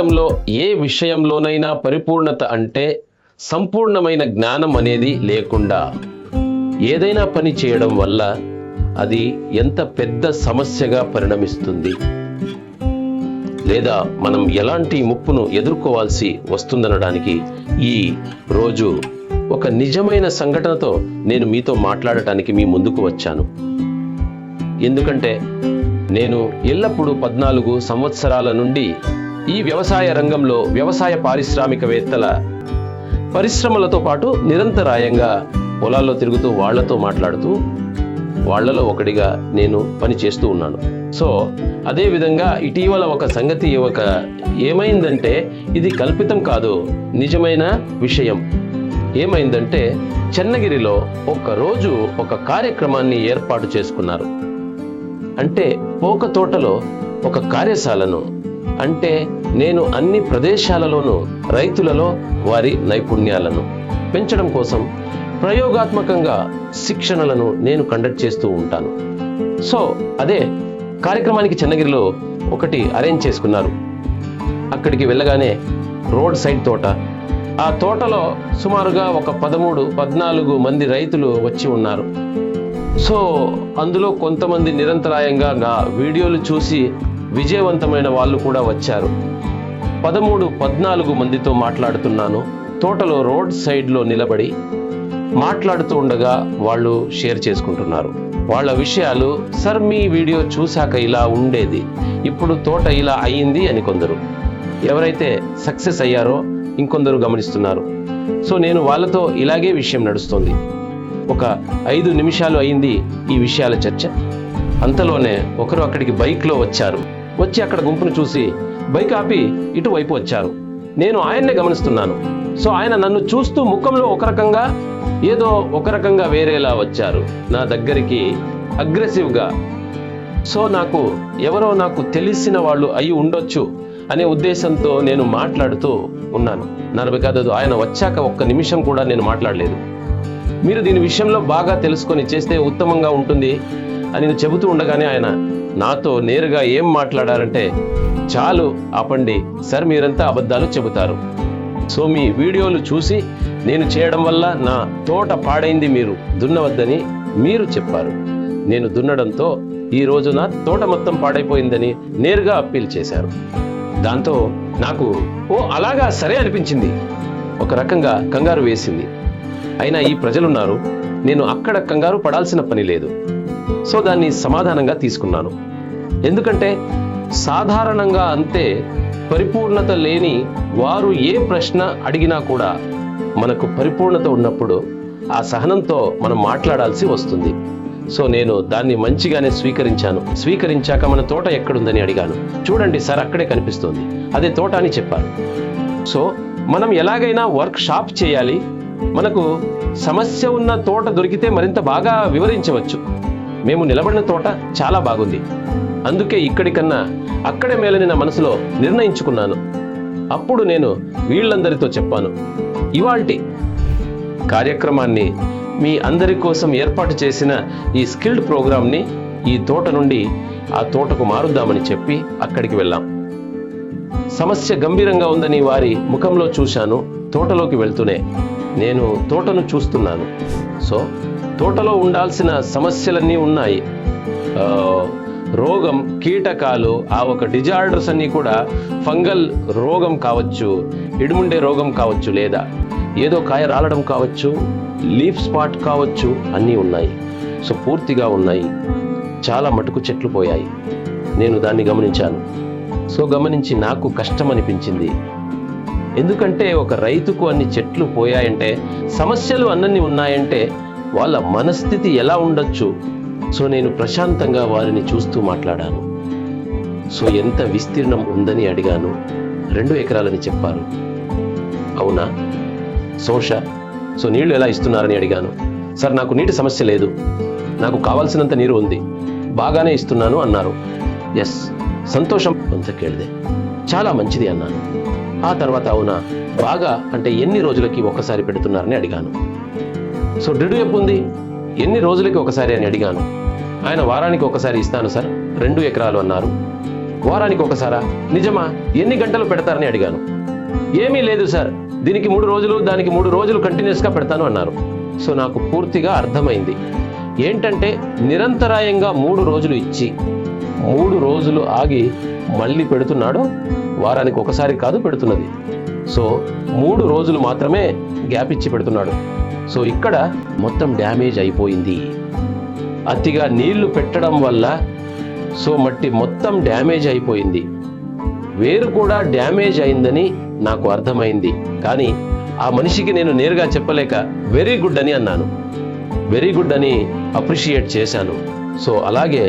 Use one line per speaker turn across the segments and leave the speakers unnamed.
జీవితంలో ఏ విషయంలోనైనా పరిపూర్ణత అంటే సంపూర్ణమైన జ్ఞానం అనేది లేకుండా ఏదైనా పని చేయడం వల్ల అది ఎంత పెద్ద సమస్యగా పరిణమిస్తుంది, లేదా మనం ఎలాంటి ముప్పును ఎదుర్కోవాల్సి వస్తుందనడానికి ఈ రోజు ఒక నిజమైన సంఘటనతో నేను మీతో మాట్లాడటానికి మీ ముందుకు వచ్చాను. ఎందుకంటే నేను ఎల్లప్పుడూ 14 సంవత్సరాల నుండి ఈ వ్యవసాయ రంగంలో వ్యవసాయ పారిశ్రామికవేత్తల పరిశ్రమలతో పాటు నిరంతరాయంగా పొలాల్లో తిరుగుతూ వాళ్లతో మాట్లాడుతూ వాళ్లలో ఒకటిగా నేను పని చేస్తూ ఉన్నాను. సో అదే విధంగా ఇటీవల ఒక సంగతి ఏమైందంటే ఇది కల్పితం కాదు, నిజమైన విషయం. ఏమైందంటే చెన్నగిరిలో ఒక్కరోజు ఒక కార్యక్రమాన్ని ఏర్పాటు చేసుకున్నారు. అంటే పోక తోటలో ఒక కార్యశాలను, అంటే నేను అన్ని ప్రదేశాలలోనూ రైతులలో వారి నైపుణ్యాలను పెంచడం కోసం ప్రయోగాత్మకంగా శిక్షణలను నేను కండక్ట్ చేస్తూ ఉంటాను. సో అదే కార్యక్రమానికి చెన్నగిరిలో ఒకటి అరేంజ్ చేసుకున్నారు. అక్కడికి వెళ్ళగానే రోడ్ సైడ్ తోట, ఆ తోటలో సుమారుగా ఒక 13-14 మంది రైతులు వచ్చి ఉన్నారు. సో అందులో కొంతమంది నిరంతరాయంగా నా వీడియోలు చూసి విజయవంతమైన వాళ్ళు కూడా వచ్చారు. 13-14 మందితో మాట్లాడుతున్నాను. తోటలో రోడ్ సైడ్లో నిలబడి మాట్లాడుతూ ఉండగా వాళ్ళు షేర్ చేసుకుంటున్నారు వాళ్ళ విషయాలు. సార్ మీ వీడియో చూశాక ఇలా ఉండేది, ఇప్పుడు తోట ఇలా అయ్యింది అని కొందరు, ఎవరైతే సక్సెస్ అయ్యారో ఇంకొందరు గమనిస్తున్నారు. సో నేను వాళ్ళతో ఇలాగే విషయం నడుస్తుంది. ఒక 5 నిమిషాలు అయింది ఈ విషయాల చర్చ. అంతలోనే ఒకరు అక్కడికి బైక్లో వచ్చారు. వచ్చి అక్కడ గుంపును చూసి బైక్ ఆపి ఇటువైపు వచ్చారు. నేను ఆయన్నే గమనిస్తున్నాను. సో ఆయన నన్ను చూస్తూ ముఖంలో ఒక రకంగా వేరేలా వచ్చారు నా దగ్గరికి, అగ్రెసివ్గా. సో నాకు తెలిసిన వాళ్ళు అయి ఉండొచ్చు అనే ఉద్దేశంతో నేను మాట్లాడుతూ ఉన్నాను. 40 కాదు, ఆయన వచ్చాక 1 నిమిషం కూడా నేను మాట్లాడలేదు. మీరు దీని విషయంలో బాగా తెలుసుకొని చేస్తే ఉత్తమంగా ఉంటుంది అని నేను చెబుతూ ఉండగానే ఆయన నాతో నేరుగా ఏం మాట్లాడారంటే, చాలు ఆపండి సార్, మీరంతా అబద్ధాలు చెబుతారు. సో మీ వీడియోలు చూసి నేను చేయడం వల్ల నా తోట పాడైంది, మీరు దున్నవద్దని మీరు చెప్పారు. నేను దున్నడంతో ఈ రోజు నా తోట మొత్తం పాడైపోయిందని నేరుగా అప్పీల్ చేశారు. దాంతో నాకు అలాగా సరే అనిపించింది. ఒక రకంగా కంగారు వేసింది. అయినా ఈ ప్రజలున్నారు, నేను అక్కడ కంగారు పడాల్సిన పని లేదు. సో దాన్ని సమాధానంగా తీసుకున్నాను. ఎందుకంటే సాధారణంగా అంతే పరిపూర్ణత లేని వారు ఏ ప్రశ్న అడిగినా కూడా మనకు పరిపూర్ణత ఉన్నప్పుడు ఆ సహనంతో మనం మాట్లాడాల్సి వస్తుంది. సో నేను దాన్ని మంచిగానే స్వీకరించాక మన తోట ఎక్కడుందని అడిగాను. చూడండి సార్, అక్కడే కనిపిస్తోంది, అదే తోట అని చెప్పారు. సో మనం ఎలాగైనా వర్క్ షాప్ చేయాలి. మనకు సమస్య ఉన్న తోట దొరికితే మరింత బాగా వివరించవచ్చు. మేము నిలబడిన తోట చాలా బాగుంది, అందుకే ఇక్కడి కన్నా అక్కడే మేలని నా మనసులో నిర్ణయించుకున్నాను. అప్పుడు నేను వీళ్ళందరితో చెప్పాను, ఇవాల్టి కార్యక్రమాన్ని మీ అందరి కోసం ఏర్పాటు చేసిన ఈ స్కిల్డ్ ప్రోగ్రామ్ని ఈ తోట నుండి ఆ తోటకు మారుద్దామని చెప్పి అక్కడికి వెళ్ళాం. సమస్య గంభీరంగా ఉందని వారి ముఖంలో చూశాను. తోటలోకి వెళ్తూనే నేను తోటను చూస్తున్నాను. సో తోటలో ఉండాల్సిన సమస్యలన్నీ ఉన్నాయి. రోగం, కీటకాలు, ఆ ఒక డిజార్డర్స్ అన్నీ కూడా ఫంగల్ రోగం కావచ్చు, ఇడుముండే రోగం కావచ్చు, లేదా ఏదో కాయ రాలడం కావచ్చు, లీఫ్ స్పాట్ కావచ్చు, అన్నీ ఉన్నాయి. సో పూర్తిగా ఉన్నాయి. చాలా మటుకు చెట్లు పోయాయి. నేను దాన్ని గమనించాను. సో గమనించి నాకు కష్టం అనిపించింది. ఎందుకంటే ఒక రైతుకు అన్ని చెట్లు పోయాయంటే, సమస్యలు అన్నీ ఉన్నాయంటే వాళ్ళ మనస్థితి ఎలా ఉండొచ్చు. సో నేను ప్రశాంతంగా వారిని చూస్తూ మాట్లాడాను. సో ఎంత విస్తీర్ణం ఉందని అడిగాను. 2 ఎకరాలని చెప్పారు. అవునా సో నీళ్లు ఎలా ఇస్తున్నారని అడిగాను. సార్ నాకు నీటి సమస్య లేదు, నాకు కావాల్సినంత నీరు ఉంది, బాగానే ఇస్తున్నాను అన్నారు. ఎస్, సంతోషం ಅಂತ ಕೇಳಿದೆ. చాలా మంచిది అన్నాను. ఆ తర్వాత అవునా, బాగా అంటే ఎన్ని రోజులకి ఒకసారి పెడుతున్నారని అడిగాను. సో డ్రిడ్ ఎప్పు ఉంది, ఎన్ని రోజులకి ఒకసారి అని అడిగాను. ఆయన వారానికి ఒకసారి ఇస్తాను సార్, 2 ఎకరాలు అన్నారు. వారానికి ఒకసారా? నిజమా? ఎన్ని గంటలు పెడతారని అడిగాను. ఏమీ లేదు సార్, దీనికి 3 రోజులు, దానికి 3 రోజులు కంటిన్యూస్గా పెడతాను అన్నారు. సో నాకు పూర్తిగా అర్థమైంది ఏంటంటే, నిరంతరాయంగా 3 రోజులు ఇచ్చి 3 రోజులు ఆగి మళ్ళీ పెడుతున్నాడు. వారానికి ఒకసారి కాదు పెడుతున్నది. సో 3 రోజులు మాత్రమే గ్యాప్ ఇచ్చి పెడుతున్నాడు. సో ఇక్కడ మొత్తం డ్యామేజ్ అయిపోయింది. అతిగా నీళ్లు పెట్టడం వల్ల సో మట్టి మొత్తం డ్యామేజ్ అయిపోయింది. వేరు కూడా డ్యామేజ్ అయిందని నాకు అర్థమైంది. కానీ ఆ మనిషికి నేను నేరుగా చెప్పలేక వెరీ గుడ్ అని అన్నాను. వెరీ గుడ్ అని అప్రిషియేట్ చేశాను. సో అలాగే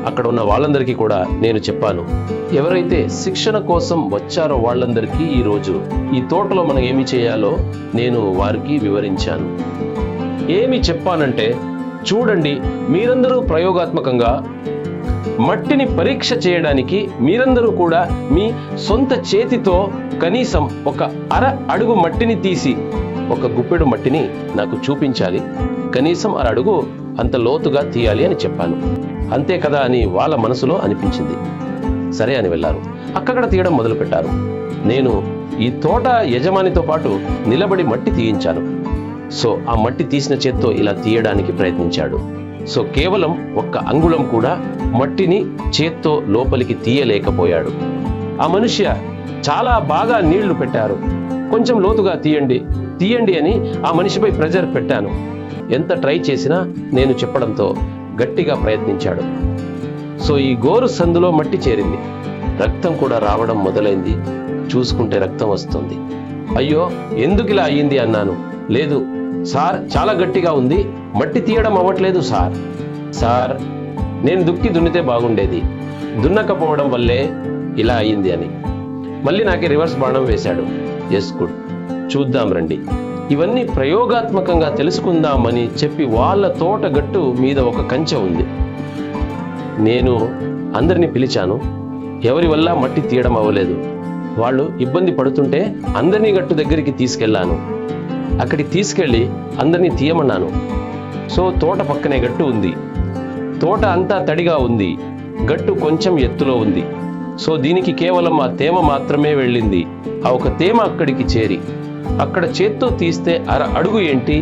అక్కడ ఉన్న వాళ్ళందరికీ కూడా నేను చెప్పాను. ఎవరైతే శిక్షణ కోసం వచ్చారో వాళ్ళందరికీ ఈరోజు ఈ తోటలో మనం ఏమి చేయాలో నేను వారికి వివరించాను. ఏమి చెప్పానంటే, చూడండి, మీరందరూ ప్రయోగాత్మకంగా మట్టిని పరీక్ష చేయడానికి మీరందరూ కూడా మీ సొంత చేతితో కనీసం ఒక అడుగు మట్టిని తీసి ఒక గుప్పెడు మట్టిని నాకు చూపించాలి. కనీసం అడుగు అంత లోతుగా తీయాలి అని చెప్పాను. అంతే కదా అని వాళ్ళ మనసులో అనిపించింది. సరే అని వెళ్ళారు. అక్కడ తీయడం మొదలుపెట్టారు. నేను ఈ తోట యజమానితో పాటు నిలబడి మట్టి తీయించాను. సో ఆ మట్టి తీసిన చేత్తో ఇలా తీయడానికి ప్రయత్నించాడు. సో కేవలం 1 అంగుళం కూడా మట్టిని చేత్తో లోపలికి తీయలేకపోయాడు. ఆ మనుష్య చాలా బాగా నీళ్లు పెట్టారు, కొంచెం లోతుగా తీయండి అని ఆ మనిషిపై ప్రెజర్ పెట్టాను. ఎంత ట్రై చేసినా నేను చెప్పడంతో గట్టిగా ప్రయత్నించాడు. సో ఈ గోరు సందులో మట్టి చేరింది. రక్తం కూడా రావడం మొదలైంది. చూసుకుంటే రక్తం వస్తుంది. అయ్యో, ఎందుకు ఇలా అయ్యింది అన్నాను. లేదు సార్, చాలా గట్టిగా ఉంది, మట్టి తీయడం అవ్వట్లేదు సార్ నేను దున్నితే బాగుండేది, దున్నకపోవడం వల్లే ఇలా అయ్యింది అని. మళ్ళీ నాకే రివర్స్ బాణం వేశాడు. ఎస్, గుడ్, చూద్దాం రండి. ఇవన్నీ ప్రయోగాత్మకంగా తెలుసుకుందామని చెప్పి వాళ్ళ తోట గట్టు మీద ఒక కంచె ఉంది. నేను అందరినీ పిలిచాను. ఎవరి వల్ల మట్టి తీయడం అవ్వలేదు. వాళ్ళు ఇబ్బంది పడుతుంటే అందరినీ గట్టు దగ్గరికి తీసుకెళ్లాను. అక్కడికి తీసుకెళ్ళి అందరినీ తీయమన్నాను. సో తోట పక్కనే గట్టు ఉంది. తోట అంతా తడిగా ఉంది. గట్టు కొంచెం ఎత్తులో ఉంది. సో దీనికి కేవలం ఆ తేమ మాత్రమే వెళ్ళింది. ఆ ఒక తేమ అక్కడికి చేరి అక్కడ చేత్తో తీస్తే అడుగు ఏంటి,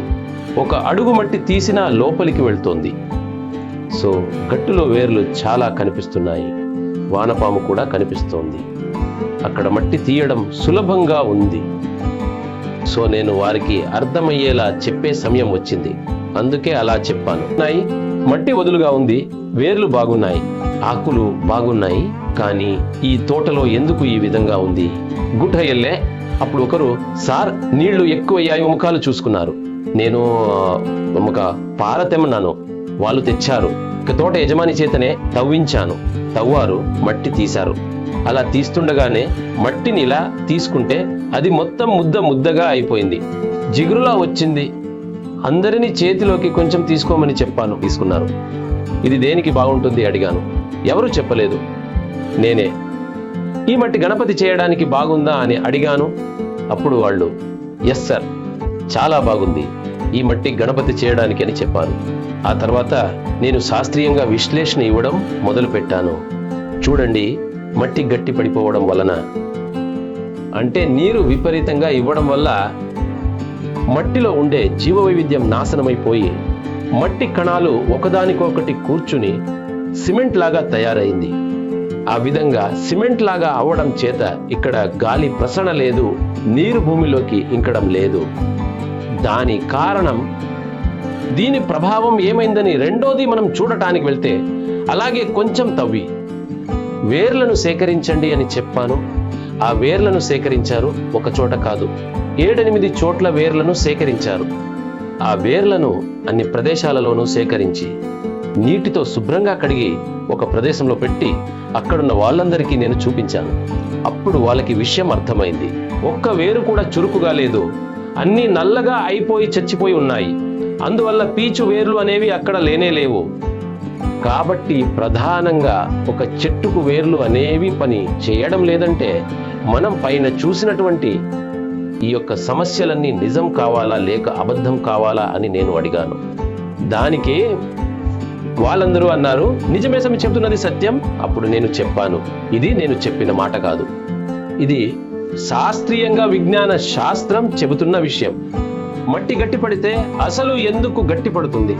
1 అడుగు మట్టి తీసినా లోపలికి వెళ్తోంది. సో గట్టులో వేర్లు చాలా కనిపిస్తున్నాయి. వానపాము కూడా కనిపిస్తోంది. అక్కడ మట్టి తీయడం సులభంగా ఉంది. సో నేను వారికి అర్థమయ్యేలా చెప్పే సమయం వచ్చింది. అందుకే అలా చెప్పాను. మట్టి వదులుగా ఉంది, వేర్లు బాగున్నాయి, ఆకులు బాగున్నాయి. కానీ ఈ తోటలో ఎందుకు ఈ విధంగా ఉంది? గుట్ట ఎల్లే అప్పుడు ఒకరు, సార్ నీళ్లు ఎక్కువయ్యాయి, ముఖాలు చూసుకున్నారు. నేను ఒక పార తెమ్మన్నాను. వాళ్ళు తెచ్చారు. ఇక తోట యజమాని చేతనే తవ్వించాను. తవ్వారు, మట్టి తీశారు. అలా తీస్తుండగానే మట్టిని ఇలా తీసుకుంటే అది మొత్తం ముద్దగా అయిపోయింది. జిగురులా వచ్చింది. అందరినీ చేతిలోకి కొంచెం తీసుకోమని చెప్పాను. తీసుకున్నారు. ఇది దేనికి బాగుంటుంది అడిగాను. ఎవరు చెప్పలేదు, నేనే. ఈ మట్టి గణపతి చేయడానికి బాగుందా అని అడిగాను. అప్పుడు వాళ్ళు, ఎస్ సార్, చాలా బాగుంది, ఈ మట్టి గణపతి చేయడానికి అని చెప్పారు. ఆ తర్వాత నేను శాస్త్రీయంగా విశ్లేషణ ఇవ్వడం మొదలుపెట్టాను. చూడండి, మట్టి గట్టి పడిపోవడం వలన, అంటే నీరు విపరీతంగా ఇవ్వడం వల్ల మట్టిలో ఉండే జీవవైవిధ్యం నాశనమైపోయి మట్టి కణాలు ఒకదానికొకటి కూర్చుని సిమెంట్ లాగా తయారైంది. ఆ విధంగా సిమెంట్ లాగా అవ్వడం చేత ఇక్కడ గాలి ప్రసరణ లేదు, నీరు భూమిలోకి ఇంకడం లేదు. దాని కారణం, దీని ప్రభావం ఏమైందని రెండోది మనం చూడటానికి వెళ్తే, అలాగే కొంచెం తవ్వి వేర్లను సేకరించండి అని చెప్పాను. ఆ వేర్లను సేకరించారు. ఒక చోట కాదు, 7-8 చోట్ల వేర్లను సేకరించారు. ఆ వేర్లను అన్ని ప్రదేశాలలోనూ సేకరించి నీటితో శుభ్రంగా కడిగి ఒక ప్రదేశంలో పెట్టి అక్కడున్న వాళ్ళందరికీ నేను చూపించాను. అప్పుడు వాళ్ళకి విషయం అర్థమైంది. ఒక్క వేరు కూడా చురుకుగా లేదు, అన్నీ నల్లగా అయిపోయి చచ్చిపోయి ఉన్నాయి. అందువల్ల పీచు వేర్లు అనేవి అక్కడ లేనే లేవు. కాబట్టి ప్రధానంగా ఒక చెట్టుకు వేర్లు అనేవి పని చేయడం లేదంటే, మనం పైన చూసినటువంటి ఈ యొక్క సమస్యలన్నీ నిజం కావాలా లేక అబద్ధం కావాలా అని నేను అడిగాను. దానికి వాళ్ళందరూ అన్నారు, నిజమే స్వామి, చెప్తున్నది సత్యం. అప్పుడు నేను చెప్పాను, ఇది నేను చెప్పిన మాట కాదు, ఇది శాస్త్రీయంగా విజ్ఞాన శాస్త్రం చెబుతున్న విషయం. మట్టి గట్టిపడితే అసలు ఎందుకు గట్టిపడుతుంది?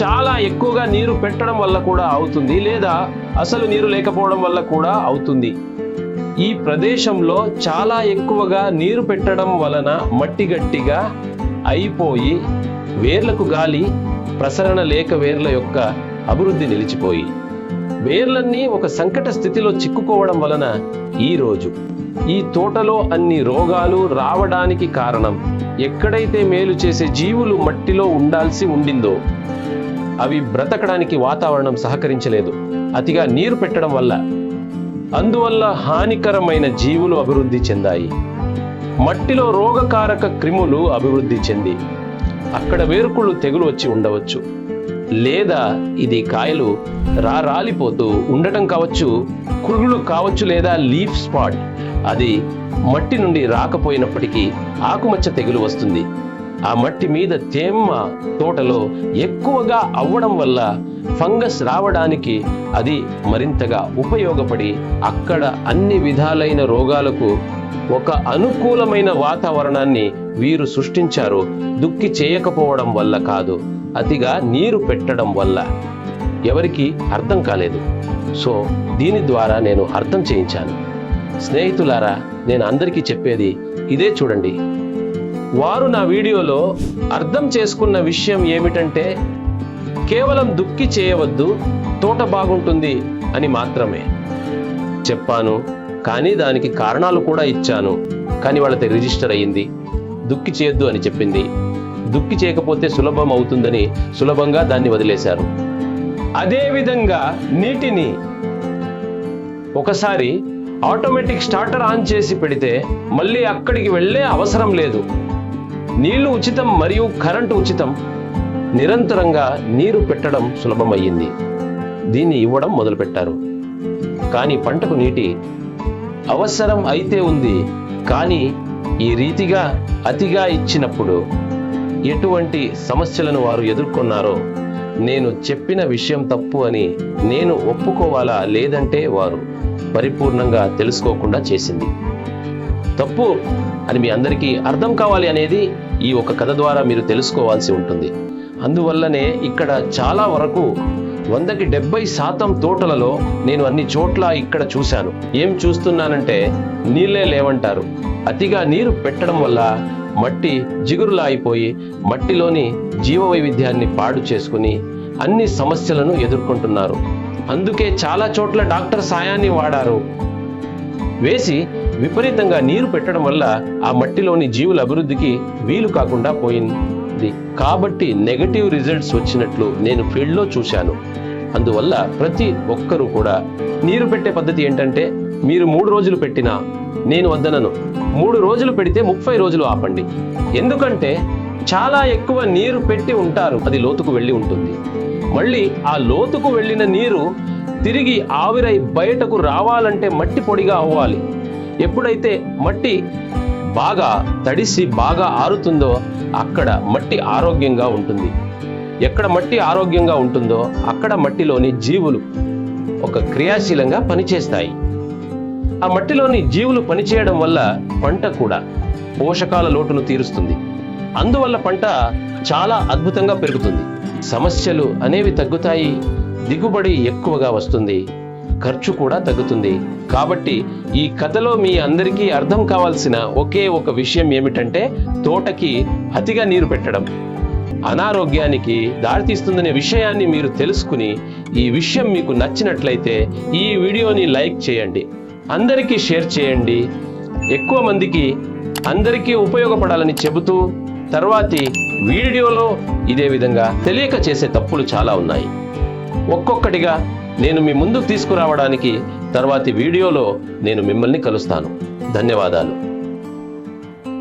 చాలా ఎక్కువగా నీరు పెట్టడం వల్ల కూడా అవుతుంది, లేదా అసలు నీరు లేకపోవడం వల్ల కూడా అవుతుంది. ఈ ప్రదేశంలో చాలా ఎక్కువగా నీరు పెట్టడం వలన మట్టి గట్టిగా అయిపోయి వేర్లకు గాలి ప్రసరణ లేక వేర్ల యొక్క అభివృద్ధి నిలిచిపోయి వేర్లన్నీ ఒక సంకట స్థితిలో చిక్కుకోవడం వలన ఈరోజు ఈ తోటలో అన్ని రోగాలు రావడానికి కారణం, ఎక్కడైతే మేలు చేసే జీవులు మట్టిలో ఉండాల్సి ఉండిందో అవి బ్రతకడానికి వాతావరణం సహకరించలేదు, అతిగా నీరు పెట్టడం వల్ల. అందువల్ల హానికరమైన జీవులు అభివృద్ధి చెందాయి. మట్టిలో రోగకారక క్రిములు అభివృద్ధి చెంది అక్కడ వేరుకుళ్ళు తెగులు వచ్చి ఉండవచ్చు, లేదా ఇది కాయలు రాలిపోతూ ఉండటం కావచ్చు, కురుగులు కావచ్చు, లేదా లీఫ్ స్పాట్, అది మట్టి నుండి రాకపోయినప్పటికీ ఆకుమచ్చ తెగులు వస్తుంది. ఆ మట్టి మీద తేమ తోటలో ఎక్కువగా అవ్వడం వల్ల ఫంగస్ రావడానికి అది మరింతగా ఉపయోగపడి అక్కడ అన్ని విధాలైన రోగాలకు ఒక అనుకూలమైన వాతావరణాన్ని వీరు సృష్టించారు. దుక్కి చేయకపోవడం వల్ల కాదు, అతిగా నీరు పెట్టడం వల్ల. ఎవరికి అర్థం కాలేదు. సో దీని ద్వారా నేను అర్థం చేయించాను. స్నేహితులారా, నేను అందరికీ చెప్పేది ఇదే చూడండి. వారు నా వీడియోలో అర్థం చేసుకున్న విషయం ఏమిటంటే, కేవలం దుక్కి చేయవద్దు, తోట బాగుంటుంది అని మాత్రమే చెప్పాను. కానీ దానికి కారణాలు కూడా ఇచ్చాను. కానీ వాళ్ళకి రిజిస్టర్ అయ్యింది. దుక్కి చేయొద్దు అని చెప్పింది, దుక్కి చేయకపోతే సులభం అవుతుందని సులభంగా దాన్ని వదిలేశారు. అదేవిధంగా నీటిని ఒకసారి ఆటోమేటిక్ స్టార్టర్ ఆన్ చేసి పెడితే మళ్ళీ అక్కడికి వెళ్ళే అవసరం లేదు. నీళ్లు ఉచితం మరియు కరెంటు ఉచితం. నిరంతరంగా నీరు పెట్టడం సులభమయ్యింది. దీన్ని ఇవ్వడం మొదలుపెట్టారు. కానీ పంటకు నీటి అవసరం అయితే ఉంది. కానీ ఈ రీతిగా అతిగా ఇచ్చినప్పుడు ఎటువంటి సమస్యలను వారు ఎదుర్కొన్నారో నేను చెప్పిన విషయం తప్పు అని నేను ఒప్పుకోవాలా, లేదంటే వారు పరిపూర్ణంగా తెలుసుకోకుండా చేసింది తప్పు అని మీ అందరికీ అర్థం కావాలి అనేది ఈ ఒక కథ ద్వారా మీరు తెలుసుకోవాల్సి ఉంటుంది. అందువల్లనే ఇక్కడ చాలా వరకు 100కి 70% తోటలలో నేను అన్ని చోట్ల ఇక్కడ చూశాను. ఏం చూస్తున్నానంటే, నీళ్ళే లేవంటారు. అతిగా నీరు పెట్టడం వల్ల మట్టి జిగురులా అయిపోయి మట్టిలోని జీవ వైవిధ్యాన్ని పాడు చేసుకుని అన్ని సమస్యలను ఎదుర్కొంటున్నారు. అందుకే చాలా చోట్ల డాక్టర్ సాయాన్ని వాడారు. వేసి విపరీతంగా నీరు పెట్టడం వల్ల ఆ మట్టిలోని జీవుల అభివృద్ధికి వీలు కాకుండా పోయింది. కాబట్టి నెగటివ్ రిజల్ట్స్ వచ్చినట్లు నేను ఫీల్డ్లో చూశాను. అందువల్ల ప్రతి ఒక్కరూ కూడా నీరు పెట్టే పద్ధతి ఏంటంటే, మీరు 3 రోజులు పెట్టినా నేను వద్దనను. 3 రోజులు పెడితే 30 రోజులు ఆపండి. ఎందుకంటే చాలా ఎక్కువ నీరు పెట్టి ఉంటారు, అది లోతుకు వెళ్ళి ఉంటుంది. మళ్ళీ ఆ లోతుకు వెళ్ళిన నీరు తిరిగి ఆవిరై బయటకు రావాలంటే మట్టి పొడిగా అవ్వాలి. ఎప్పుడైతే మట్టి బాగా తడిసి బాగా ఆరుతుందో అక్కడ మట్టి ఆరోగ్యంగా ఉంటుంది. ఎక్కడ మట్టి ఆరోగ్యంగా ఉంటుందో అక్కడ మట్టిలోని జీవులు ఒక క్రియాశీలంగా పనిచేస్తాయి. ఆ మట్టిలోని జీవులు పనిచేయడం వల్ల పంట కూడా పోషకాల లోటును తీరుస్తుంది. అందువల్ల పంట చాలా అద్భుతంగా పెరుగుతుంది. సమస్యలు అనేవి తగ్గుతాయి, దిగుబడి ఎక్కువగా వస్తుంది, ఖర్చు కూడా తగ్గుతుంది. కాబట్టి ఈ కథలో మీ అందరికీ అర్థం కావాల్సిన ఒకే ఒక విషయం ఏమిటంటే, తోటకి అతిగా నీరు పెట్టడం అనారోగ్యానికి దారితీస్తుందనే విషయాన్ని మీరు తెలుసుకుని, ఈ విషయం మీకు నచ్చినట్లయితే ఈ వీడియోని లైక్ చేయండి, అందరికీ షేర్ చేయండి. ఎక్కువ మందికి అందరికీ ఉపయోగపడాలని చెబుతూ తర్వాతి వీడియోలో ఇదే విధంగా తెలియక చేసే తప్పులు చాలా ఉన్నాయి. ఒక్కొక్కటిగా నేను మీ ముందుకు తీసుకురావడానికి తర్వాతి వీడియోలో నేను మిమ్మల్ని కలుస్తాను. ధన్యవాదాలు.